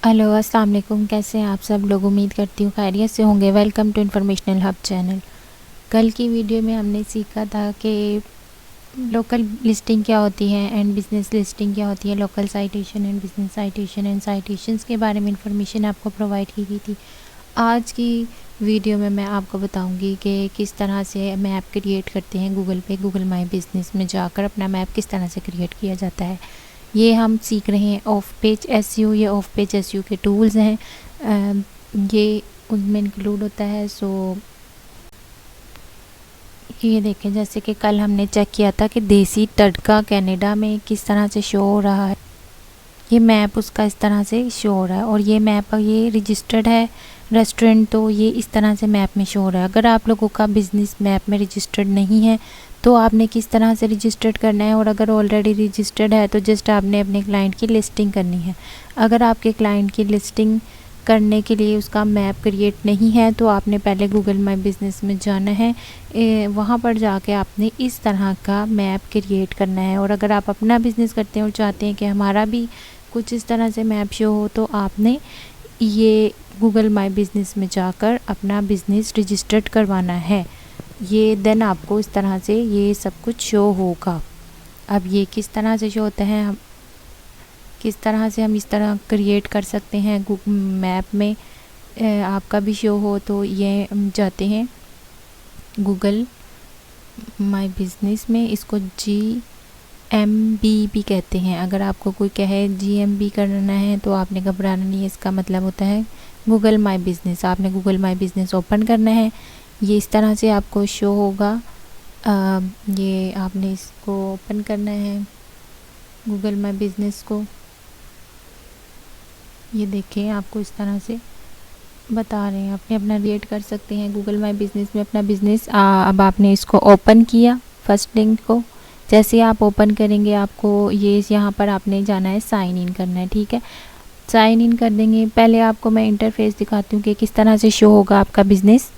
Hello अस्सलाम वालेकुम। कैसे हैं आप सब लोग? उम्मीद करती हूँ खैरियत से होंगे। Welcome to informational hub channel. कल की वीडियो में हमने सीखा था कि लोकल लिस्टिंग क्या होती है एंड बिज़नेस लिस्टिंग क्या होती है। Local citation and business citation and citations के बारे में इंफॉर्मेशन आपको प्रोवाइड की गई थी। आज की वीडियो में मैं आपको बताऊंगी कि किस तरह से मैप क्रिएट करते हैं गूगल पे। गूगल माई बिज़नेस में जाकर अपना मैप किस तरह से क्रिएट किया जाता है, ये हम सीख रहे हैं। ऑफ पेज एसईओ, ये ऑफ पेज एसईओ के टूल्स हैं, ये उनमें इंक्लूड होता है। सो ये देखें, जैसे कि कल हमने चेक किया था कि देसी तड़का कनाडा में किस तरह से शो हो रहा है। ये मैप उसका इस तरह से शो हो रहा है और ये मैप ये रजिस्टर्ड है रेस्टोरेंट, तो ये इस तरह से मैप में शो हो रहा है। अगर आप लोगों का बिज़नेस मैप में रजिस्टर्ड नहीं है तो आपने किस तरह से रजिस्टर्ड करना है, और अगर ऑलरेडी रजिस्टर्ड है तो जस्ट आपने अपने क्लाइंट की लिस्टिंग करनी है। अगर आपके क्लाइंट की लिस्टिंग करने के लिए उसका मैप क्रिएट नहीं है तो आपने पहले गूगल माई बिज़नेस में जाना है, वहाँ पर जाके आपने इस तरह का मैप क्रिएट करना है। और अगर आप अपना बिज़नेस करते हैं और चाहते हैं कि हमारा भी कुछ इस तरह से मैप शो हो तो आपने ये गूगल माई बिज़नेस में जाकर अपना बिज़नेस रजिस्टर्ड करवाना है। ये देन आपको इस तरह से ये सब कुछ शो होगा। अब ये किस तरह से शो होता है, हम किस तरह से हम इस तरह क्रिएट कर सकते हैं मैप में आपका भी शो हो, तो ये हम जाते हैं गूगल माई बिज़नेस में। इसको GMB भी कहते हैं। अगर आपको कोई कहे GMB करना है तो आपने घबराना नहीं है, इसका मतलब होता है गूगल माई बिज़नेस। आपने गूगल माई बिज़नेस ओपन करना है, ये इस तरह से आपको शो होगा। ये आपने इसको ओपन करना है गूगल माई बिज़नेस को। ये देखें, आपको इस तरह से बता रहे हैं, आपने अपना क्रिएट कर सकते हैं गूगल माई बिज़नेस में अपना बिज़नेस। अब आपने इसको ओपन किया फर्स्ट लिंक को। जैसे ही आप ओपन करेंगे आपको ये यहाँ पर आपने जाना है, साइन इन करना है। ठीक है, साइन इन कर देंगे। पहले आपको मैं इंटरफेस दिखाती हूँ कि किस तरह से शो होगा आपका बिज़नेस।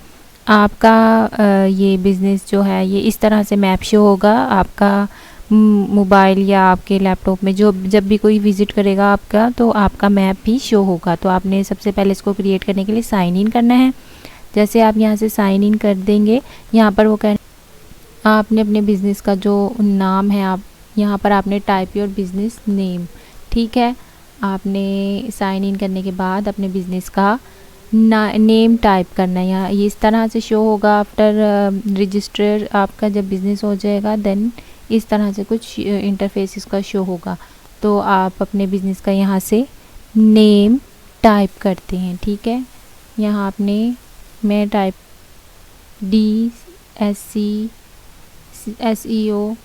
आपका ये बिज़नेस जो है ये इस तरह से मैप शो होगा आपका मोबाइल या आपके लैपटॉप में। जो जब भी कोई विज़िट करेगा आपका तो आपका मैप भी शो होगा। तो आपने सबसे पहले इसको क्रिएट करने के लिए साइन इन करना है। जैसे आप यहाँ से साइन इन कर देंगे, यहाँ पर वो कह आपने अपने बिज़नेस का जो नाम है आप यहाँ पर आपने टाइप योर बिज़नेस नेम। ठीक है, आपने साइन इन करने के बाद अपने बिज़नेस का नेम टाइप करना है। यहाँ ये इस तरह से शो होगा। आफ्टर रजिस्टर आपका जब बिज़नेस हो जाएगा देन इस तरह से कुछ इंटरफेस इसका शो होगा। तो आप अपने बिज़नेस का यहाँ से नेम टाइप करते हैं। ठीक है, यहाँ आपने मैं टाइप DSCSEO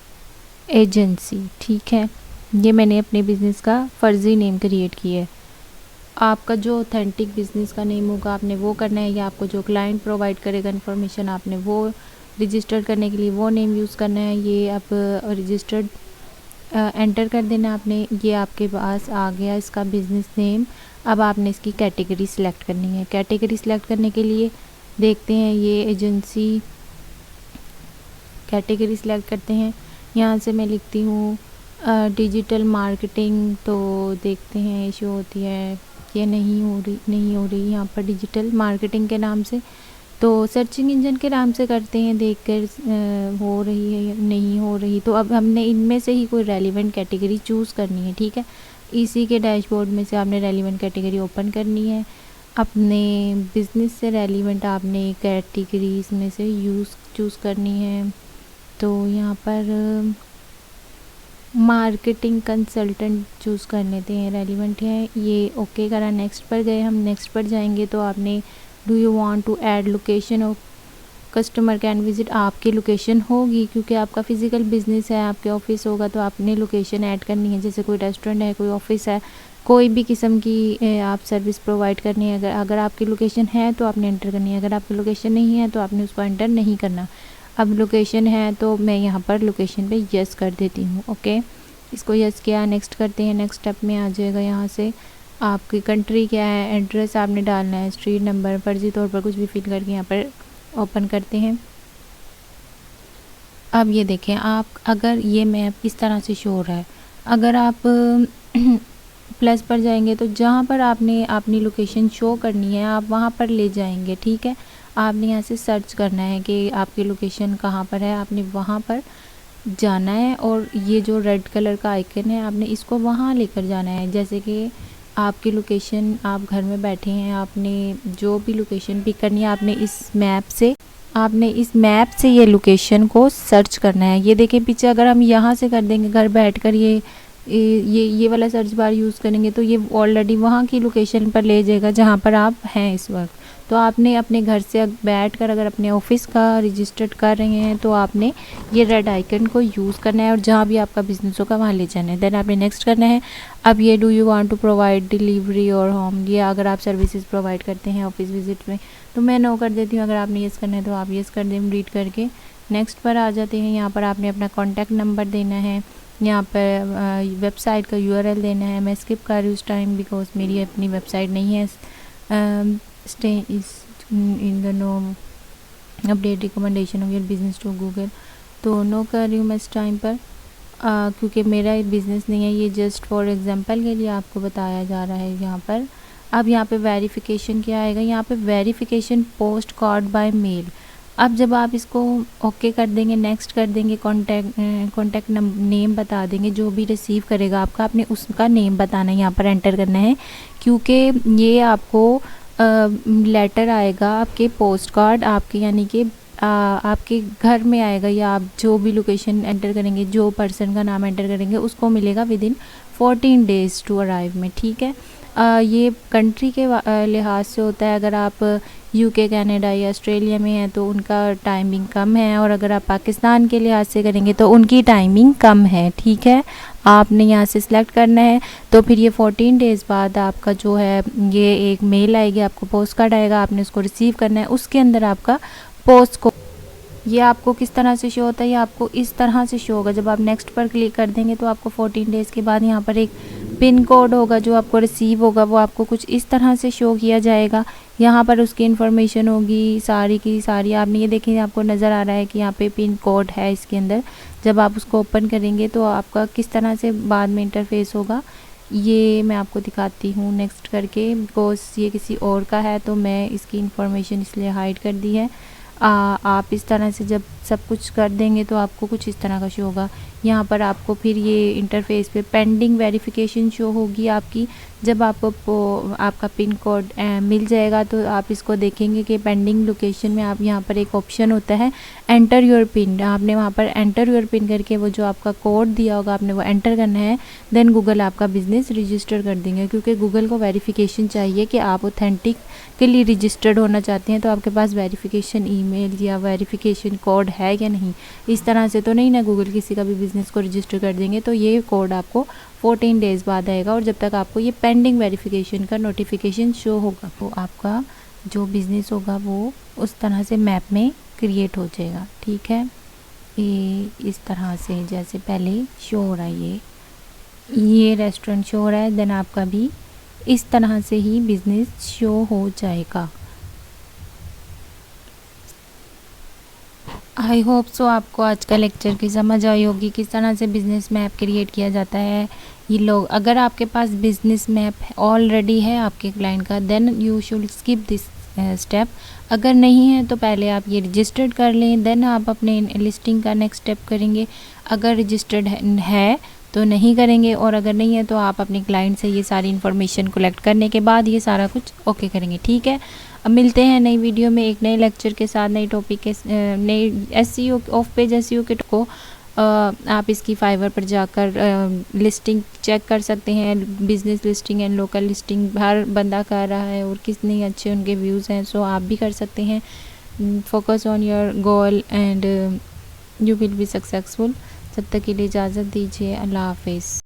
एजेंसी। ठीक है, ये मैंने अपने बिज़नेस का फ़र्ज़ी नेम क्रिएट किया है। आपका जो ऑथेंटिक बिज़नेस का नेम होगा आपने वो करना है, या आपको जो क्लाइंट प्रोवाइड करेगा इन्फॉर्मेशन आपने वो रजिस्टर करने के लिए वो नेम यूज़ करना है। ये आप रजिस्टर्ड एंटर कर देना आपने। ये आपके पास आ गया इसका बिज़नेस नेम। अब आपने इसकी कैटेगरी सिलेक्ट करनी है। कैटेगरी सिलेक्ट करने के लिए देखते हैं ये एजेंसी कैटेगरी सिलेक्ट करते हैं। यहाँ से मैं लिखती हूँ डिजिटल मार्केटिंग, तो देखते हैं शो होती है, ये नहीं हो रही यहाँ पर डिजिटल मार्केटिंग के नाम से। तो सर्चिंग इंजन के नाम से करते हैं, देखकर हो रही है या नहीं हो रही। तो अब हमने इनमें से ही कोई रेलिवेंट कैटेगरी चूज़ करनी है। ठीक है, इसी के डैशबोर्ड में से आपने रेलिवेंट कैटेगरी ओपन करनी है। अपने बिज़नेस से रेलिवेंट आपने कैटेगरीज में से चूज़ करनी है। तो यहाँ पर मार्केटिंग कंसल्टेंट चूज़ कर लेते हैं, रेलिवेंट है ये। ओके करा, नेक्स्ट पर गए। हम नेक्स्ट पर जाएंगे तो आपने do you want to add location of customer can visit, आपकी लोकेशन होगी क्योंकि आपका फ़िज़िकल बिज़नेस है, आपके ऑफिस होगा तो आपने लोकेशन ऐड करनी है। जैसे कोई रेस्टोरेंट है, कोई ऑफिस है, कोई भी किस्म की आप सर्विस प्रोवाइड करनी है, अगर आपकी लोकेशन है तो आपने एंटर करनी है। अगर आपकी लोकेशन नहीं है तो आपने उसको एंटर नहीं करना। अब लोकेशन है तो मैं यहाँ पर लोकेशन पे यस कर देती हूँ। ओके, इसको यस किया, नेक्स्ट करते हैं। नेक्स्ट स्टेप में आ जाएगा यहाँ से आपकी कंट्री क्या है, एड्रेस आपने डालना है, स्ट्रीट नंबर, फर्जी तौर पर कुछ भी फिल करके यहाँ पर ओपन करते हैं। अब ये देखें, आप अगर ये मैप इस तरह से शो हो रहा है, अगर आप प्लस पर जाएंगे तो जहाँ पर आपने अपनी लोकेशन शो करनी है आप वहाँ पर ले जाएंगे। ठीक है, आपने यहाँ से सर्च करना है कि आपकी लोकेशन कहाँ पर है, आपने वहाँ पर जाना है और ये जो रेड कलर का आइकन है आपने इसको वहाँ लेकर जाना है। जैसे कि आपकी लोकेशन, आप घर में बैठे हैं, आपने जो भी लोकेशन पिक करनी है आपने इस मैप से ये लोकेशन को सर्च करना है। ये देखिए पीछे अगर हम यहाँ से कर देंगे घर बैठकर ये वाला सर्च बार यूज़ करेंगे तो ये ऑलरेडी वहाँ की लोकेशन पर ले जाएगा जहाँ पर आप हैं इस वक्त। तो आपने अपने घर से बैठकर अगर अपने ऑफिस का रजिस्टर्ड कर रहे हैं तो आपने ये रेड आइकन को यूज़ करना है और जहाँ भी आपका बिजनेस होगा वहाँ ले जाना है। देन आपने नेक्स्ट करना है। अब ये do you want to provide delivery और होम, ये अगर आप सर्विसेज प्रोवाइड करते हैं ऑफिस विजिट में तो मैं नो कर देती हूँ। अगर आपने येस करना है तो आप येस कर दें रीड करके। नेक्स्ट पर आ जाते हैं। यहाँ पर आपने अपना कॉन्टैक्ट नंबर देना है, यहाँ पर वेबसाइट का URL देना है। मैं स्किप कर रही हूँ उस टाइम बिकॉज मेरी अपनी वेबसाइट नहीं है। Stay is in the no update recommendation of your business to Google, तो नो कर रही हूँ मैं इस टाइम पर क्योंकि मेरा बिज़नेस नहीं है, ये जस्ट फॉर एग्जांपल के लिए आपको बताया जा रहा है यहाँ पर। अब यहाँ पे वेरिफिकेशन क्या आएगा, यहाँ पे verification post card by mail. अब जब आप इसको ओके कर देंगे, नेक्स्ट कर देंगे, कॉन्टैक्ट नेम बता देंगे, जो भी रिसीव करेगा आपका आपने उसका नेम बताना है, यहाँ पर एंटर करना है क्योंकि ये आपको लेटर आएगा आपके पोस्ट कार्ड आपके यानी कि आपके घर में आएगा या आप जो भी लोकेशन एंटर करेंगे, जो पर्सन का नाम एंटर करेंगे उसको मिलेगा विदिन 14 डेज़ टू अराइव में। ठीक है, ये कंट्री के लिहाज से होता है। अगर आप UK, कनाडा या ऑस्ट्रेलिया में हैं तो उनका टाइमिंग कम है और अगर आप पाकिस्तान के लिहाज से करेंगे तो उनकी टाइमिंग कम है। ठीक है, आपने यहाँ से सिलेक्ट करना है तो फिर ये 14 डेज़ बाद आपका जो है ये एक मेल आएगी, आपको पोस्ट कार्ड आएगा, आपने उसको रिसीव करना है। उसके अंदर आपका पोस्ट को ये आपको किस तरह से शो होता है, ये आपको इस तरह से शो होगा। जब आप नेक्स्ट पर क्लिक कर देंगे तो आपको 14 डेज़ के बाद यहाँ पर एक पिन कोड होगा जो आपको रिसीव होगा, वो आपको कुछ इस तरह से शो किया जाएगा। यहाँ पर उसकी इन्फॉर्मेशन होगी सारी की सारी। आपने ये देखें आपको नज़र आ रहा है कि यहाँ पे पिन कोड है इसके अंदर। जब आप उसको ओपन करेंगे तो आपका किस तरह से बाद में इंटरफेस होगा ये मैं आपको दिखाती हूँ नेक्स्ट करके, बिकॉज ये किसी और का है तो मैं इसकी इन्फॉर्मेशन इसलिए हाइड कर दी है। आप इस तरह से जब सब कुछ कर देंगे तो आपको कुछ इस तरह का शो होगा। यहाँ पर आपको फिर ये इंटरफेस पे पेंडिंग वेरिफिकेशन शो होगी आपकी। जब आपको आपका पिन कोड मिल जाएगा तो आप इसको देखेंगे कि पेंडिंग लोकेशन में आप यहाँ पर एक ऑप्शन होता है एंटर योर पिन। आपने वहाँ पर एंटर योर पिन करके वो जो आपका कोड दिया होगा आपने वो एंटर करना है। देन गूगल आपका बिज़नेस रजिस्टर कर देंगे क्योंकि गूगल को वेरिफिकेशन चाहिए कि आप ऑथेंटिक के लिए रजिस्टर्ड होना चाहते हैं तो आपके पास वेरिफिकेशन ईमेल या वेरिफिकेशन कोड है या नहीं। इस तरह से तो नहीं ना गूगल किसी का भी बिज़नेस को रजिस्टर कर देंगे। तो ये कोड आपको 14 डेज़ बाद आएगा और जब तक आपको ये पेंडिंग वेरिफिकेशन का नोटिफिकेशन शो होगा तो आपका जो बिज़नेस होगा वो उस तरह से मैप में क्रिएट हो जाएगा। ठीक है, ये इस तरह से जैसे पहले शो हो रहा है ये रेस्टोरेंट शो हो रहा है, देन आपका भी इस तरह से ही बिज़नेस शो हो जाएगा। आई होप सो आपको आज का लेक्चर की समझ आई होगी किस तरह से बिज़नेस मैप क्रिएट किया जाता है। ये लोग अगर आपके पास बिज़नेस मैप ऑलरेडी है आपके क्लाइंट का then you should skip this step. अगर नहीं है तो पहले आप ये रजिस्टर्ड कर लें, देन आप अपने लिस्टिंग का नेक्स्ट स्टेप करेंगे। अगर रजिस्टर्ड है तो नहीं करेंगे और अगर नहीं है तो आप अपने क्लाइंट से ये सारी इन्फॉर्मेशन कलेक्ट करने के बाद ये सारा कुछ ओके करेंगे। ठीक है, अब मिलते हैं नई वीडियो में एक नए लेक्चर के साथ, नई टॉपिक के नई SEO of page SEO kit को आप इसकी फाइवर पर जाकर लिस्टिंग चेक कर सकते हैं। Business listing and local listing हर बंदा कर रहा है और कितने अच्छे उनके व्यूज़ हैं, सो आप भी कर सकते हैं। Focus on your goal and you will be successful. तब तक के लिए इजाज़त दीजिए, अल्लाह हाफिज़।